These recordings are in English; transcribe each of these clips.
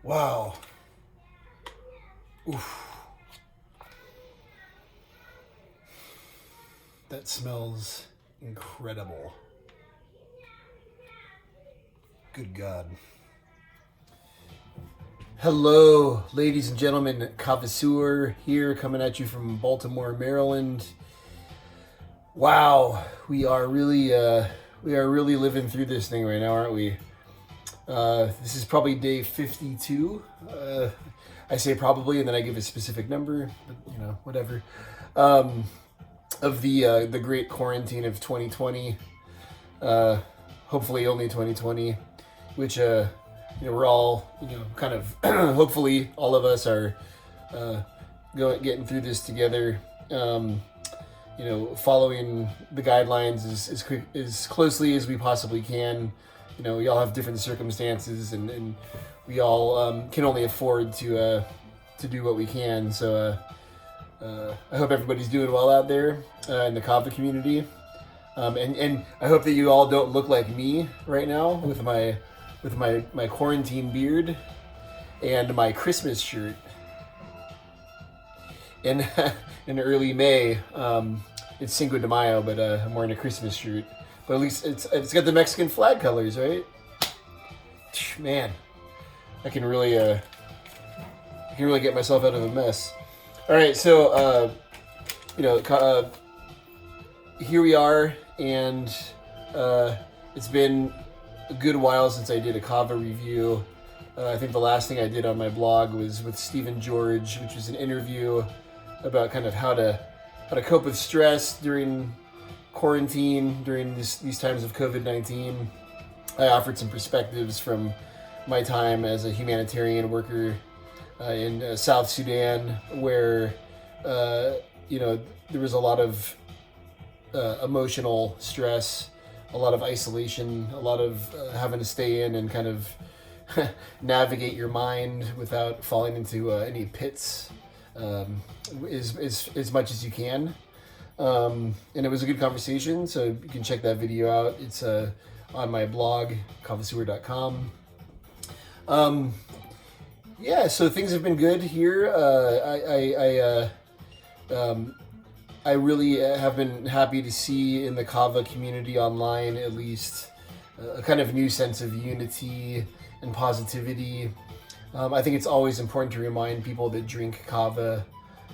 Wow. Oof. That smells incredible. Good God. Hello, ladies and gentlemen. Kava here, coming at you from Baltimore, Maryland. Wow, we are really living through this thing right now, aren't we? This is probably day 52. I say probably, and then I give a specific number, but whatever. Of the great quarantine of 2020. Hopefully only 2020, which we're all kind of hopefully all of us are getting through this together. Following the guidelines as closely as we possibly can. We all have different circumstances, and we all can only afford to do what we can. So I hope everybody's doing well out there in the Kava community, and I hope that you all don't look like me right now with my quarantine beard and my Christmas shirt. In early May, it's Cinco de Mayo, but I'm wearing a Christmas shirt. But at least it's got the Mexican flag colors, right? Man, I can really get myself out of a mess. All right, so here we are, and it's been a good while since I did a Kava review. I think the last thing I did on my blog was with Stephen George, which was an interview about kind of how to cope with stress during quarantine, during these times of COVID-19. I offered some perspectives from my time as a humanitarian worker in South Sudan, where there was a lot of emotional stress, a lot of isolation, a lot of having to stay in and kind of navigate your mind without falling into any pits as much as you can. And it was a good conversation, so you can check that video out. It's on my blog, kavasewer.com. Yeah, so things have been good here. I really have been happy to see in the Kava community online, at least, a kind of new sense of unity and positivity. I think it's always important to remind people that drink Kava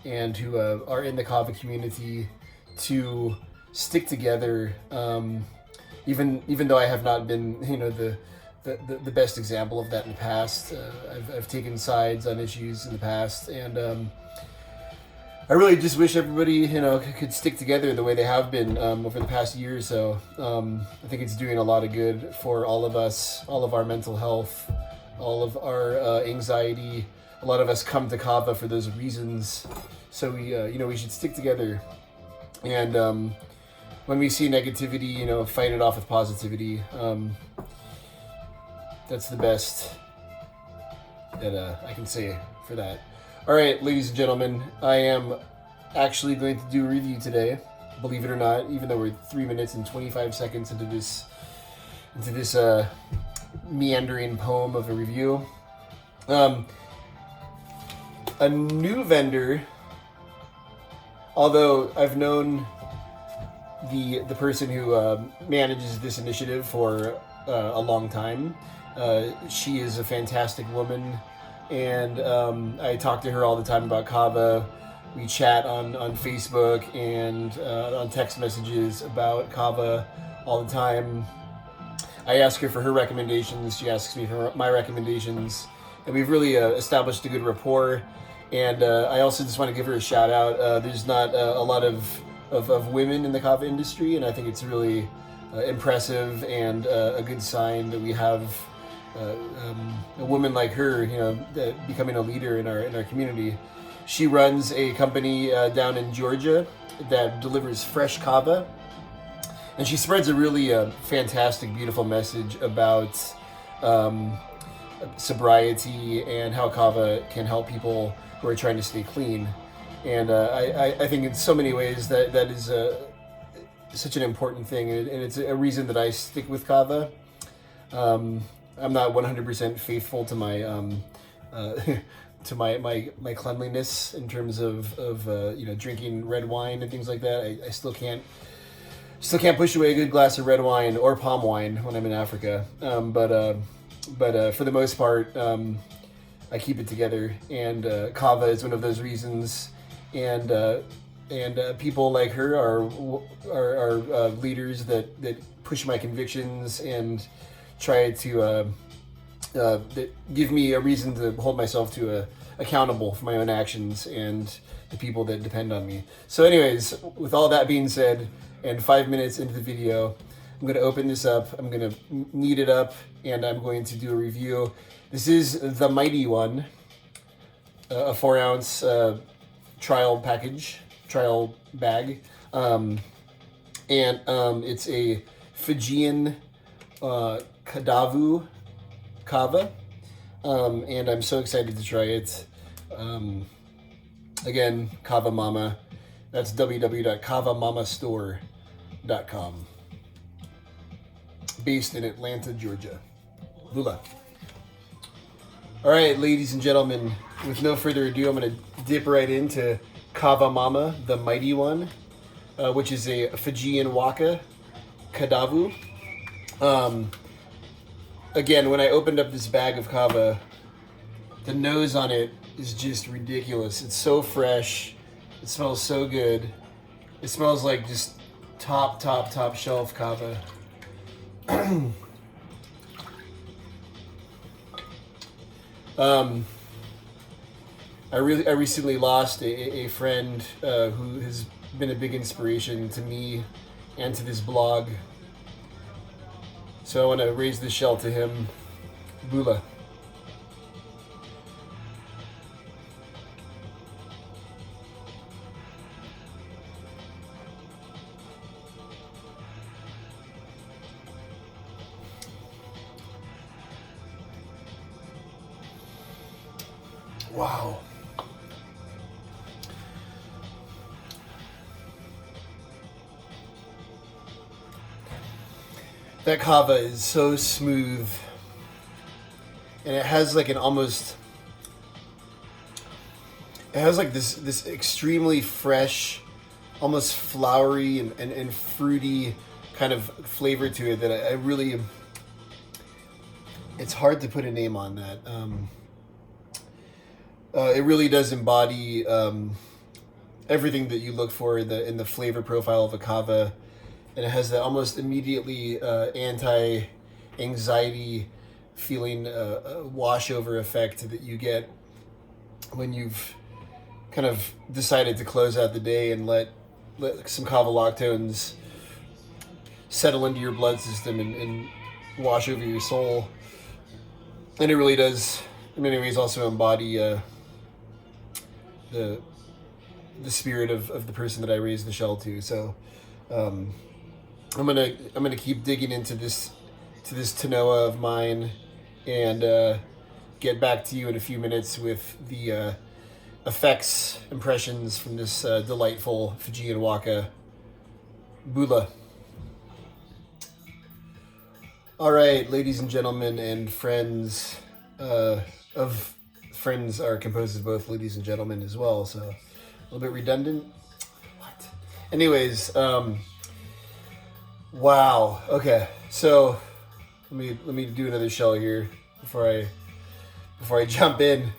and who are in the Kava community to stick together. Even though I have not been, the best example of that in the past. I've taken sides on issues in the past, and I really just wish everybody, could stick together the way they have been over the past year or so. I think it's doing a lot of good for all of us, all of our mental health, all of our anxiety. A lot of us come to Kava for those reasons, so we should stick together. And when we see negativity, fight it off with positivity. That's the best that I can say for that. All right, ladies and gentlemen, I am actually going to do a review today, believe it or not, even though we're 3 minutes and 25 seconds into this meandering poem of a review. A new vendor, although I've known the person who manages this initiative for a long time. She is a fantastic woman, and I talk to her all the time about Kava. We chat on Facebook and on text messages about Kava all the time. I ask her for her recommendations. She asks me for my recommendations, and we've really established a good rapport. And I also just want to give her a shout out. There's not a lot of women in the Kava industry, and I think it's really impressive and a good sign that we have a woman like her, becoming a leader in our community. She runs a company down in Georgia that delivers fresh Kava, and she spreads a really fantastic, beautiful message about sobriety and how Kava can help people who are trying to stay clean. And I think in so many ways that is such an important thing, and it's a reason that I stick with Kava. I'm not 100% faithful to my to my cleanliness in terms of drinking red wine and things like that. I still can't push away a good glass of red wine or palm wine when I'm in Africa. But for the most part, I keep it together, and Kava is one of those reasons. And people like her are leaders that push my convictions and try to that give me a reason to hold myself to accountable for my own actions and the people that depend on me. So anyways, with all that being said, and 5 minutes into the video, I'm going to open this up, I'm going to knead it up, and I'm going to do a review. This is the Mighty One, a 4-ounce trial bag, and it's a Fijian Kadavu Kava, and I'm so excited to try it. Again, Kava Mama. That's www.kavamamastore.com. Based in Atlanta, Georgia. Lula. All right, ladies and gentlemen, with no further ado, I'm going to dip right into Kava Mama, the Mighty One, which is a Fijian Waka Kadavu. Again, when I opened up this bag of Kava, the nose on it is just ridiculous. It's so fresh. It smells so good. It smells like just top shelf Kava. I recently lost a friend who has been a big inspiration to me and to this blog. So I want to raise the shell to him. Bula. Wow. That Kava is so smooth, and it has like this extremely fresh, almost flowery and fruity kind of flavor to it that I really, it's hard to put a name on that. It really does embody everything that you look for in the flavor profile of a Kava. And it has that almost immediately anti-anxiety feeling, washover effect that you get when you've kind of decided to close out the day and let some Kava lactones settle into your blood system and wash over your soul. And it really does, in many ways, also embody the spirit of the person that I raised the shell to. So I'm gonna keep digging into this Tanoa of mine, and get back to you in a few minutes with the effects, impressions from this delightful Fijian Waka Bula. All right, ladies and gentlemen and friends of friends are composed of both ladies and gentlemen as well, so a little bit redundant. What? Anyways, wow. Okay, so let me do another shell here before I jump in.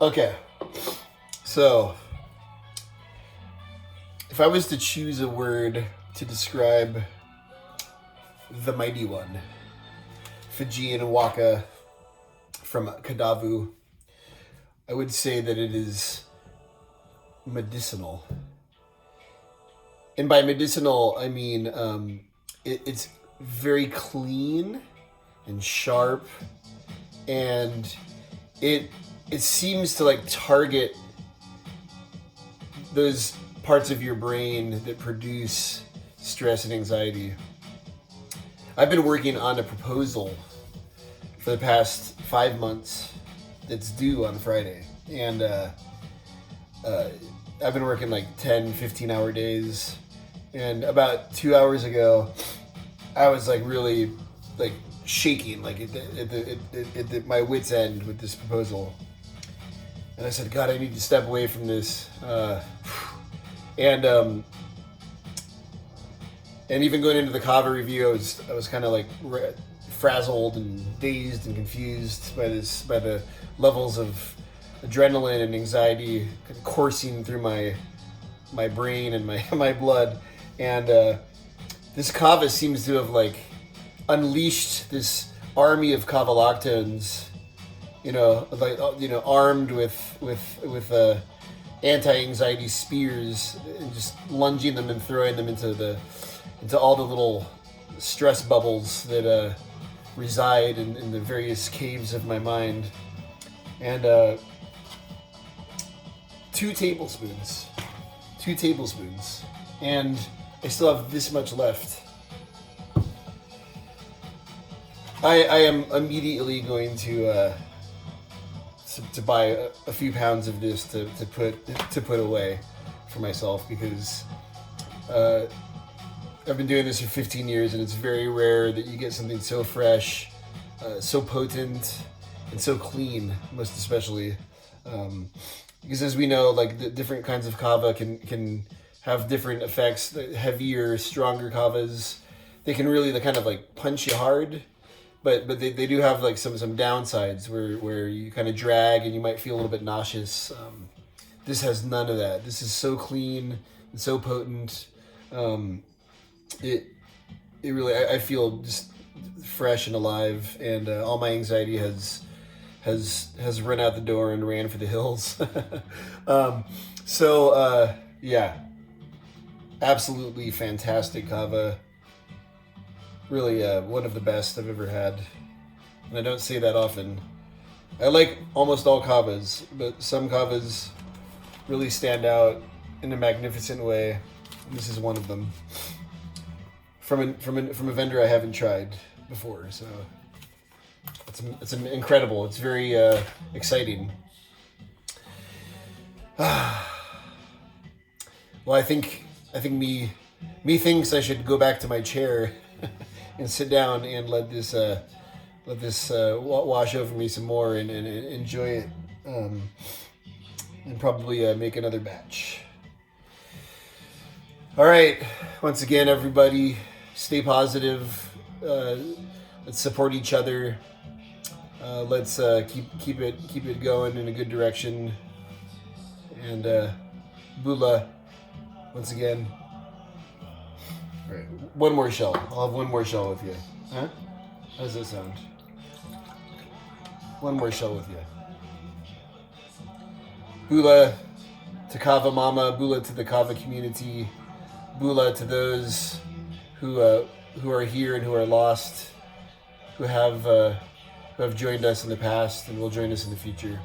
Okay, so if I was to choose a word to describe the Mighty One, Fijian Waka from Kadavu, I would say that it is medicinal. And by medicinal, I mean it's very clean and sharp, and it seems to like target those parts of your brain that produce stress and anxiety. I've been working on a proposal for the past 5 months that's due on Friday, and I've been working like 10, 15-hour days, And about 2 hours ago, I was like really like shaking, like at my wit's end with this proposal. And I said, God, I need to step away from this. And even going into the Kava review, I was kind of like frazzled and dazed and confused by the levels of adrenaline and anxiety kind of coursing through my brain and my blood. And this Kava seems to have like unleashed this army of Kavaloctones, armed with anti-anxiety spears, and just lunging them and throwing them into all the little stress bubbles that reside in the various caves of my mind. And 2 tablespoons, and I still have this much left. I am immediately going to buy a few pounds of this to put away for myself, because I've been doing this for 15 years, and it's very rare that you get something so fresh, so potent, and so clean, most especially. Because as we know, like the different kinds of kava can have different effects. The heavier, stronger kavas, they can really kind of like punch you hard, but they do have like some downsides where you kind of drag and you might feel a little bit nauseous. This has none of that. This is so clean and so potent. It really, I feel just fresh and alive, and all my anxiety has run out the door and ran for the hills. Yeah, absolutely fantastic kava. Really, one of the best I've ever had, and I don't say that often. I like almost all kavas, but some kavas really stand out in a magnificent way. This is one of them. From a vendor I haven't tried before, so it's incredible. It's very exciting. Well, I think me thinks I should go back to my chair and sit down and let this wash over me some more and enjoy it, and probably make another batch. All right, once again, everybody, stay positive. Let's support each other. Let's keep it going in a good direction. And Bula, once again. All right, one more shell. I'll have one more shell with you. Huh? How does that sound? One more shell with you. Bula to Kava Mama. Bula to the Kava community. Bula to those who are here and who are lost, who have joined us in the past and will join us in the future.